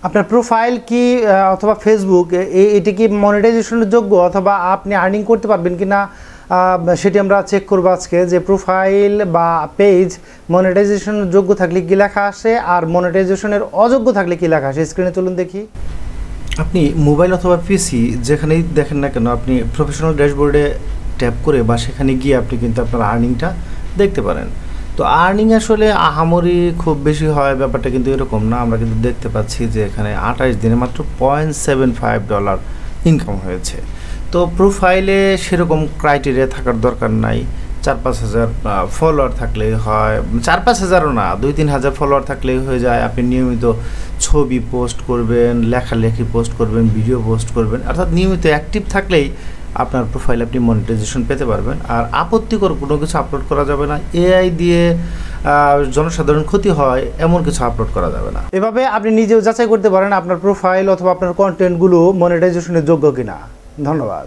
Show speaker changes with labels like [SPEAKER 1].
[SPEAKER 1] আপনার প্রোফাইল কি অথবা ফেসবুক এটি কি মনিটাইজেশনের যোগ্য অথবা আপনি আর্নিং করতে পারবেন কিনা সেটি আমরা চেক করবো আজকে, যে প্রোফাইল বা পেজ মনিটাইজেশনের যোগ্য থাকলে কী লেখা আসে আর মনিটাইজেশনের অযোগ্য থাকলে কী লেখা আসে। স্ক্রিনে তুলুন দেখি।
[SPEAKER 2] আপনি মোবাইল অথবা পিসি যেখানেই দেখেন না কেন আপনি প্রফেশনাল ড্যাশবোর্ডে ট্যাপ করে বা সেখানে গিয়ে আপনি কিন্তু আপনার আর্নিংটা দেখতে পারেন। তো আর্নিং আসলে আহামরি খুব বেশি হয় ব্যাপারটা কিন্তু এরকম না। আমরা কিন্তু দেখতে পাচ্ছি যে এখানে 28 দিনে মাত্র $0.75 ইনকাম হয়েছে। তো প্রোফাইলে সেরকম ক্রাইটেরিয়া থাকার দরকার নাই। 4-5 হাজার ফলোয়ার থাকলেই হয়, 4-5 হাজারও না, 2-3 হাজার ফলোয়ার থাকলেই হয়ে যায়। আপনি নিয়মিত ছবি পোস্ট করবেন, লেখালেখি পোস্ট করবেন, ভিডিও পোস্ট করবেন, অর্থাৎ নিয়মিত অ্যাক্টিভ থাকলেই আপনার প্রোফাইল আপনি মনিটাইজেশন পেতে পারবেন। আর আপত্তিকর কোনো কিছু আপলোড করা যাবে না, এআই দিয়ে জনসাধারণ ক্ষতি হয় এমন কিছু আপলোড করা যাবে না।
[SPEAKER 1] এভাবে আপনি নিজেও যাচাই করতে পারেন আপনার প্রোফাইল অথবা আপনার কন্টেন্টগুলো মনিটাইজেশনের যোগ্য কিনা। ধন্যবাদ।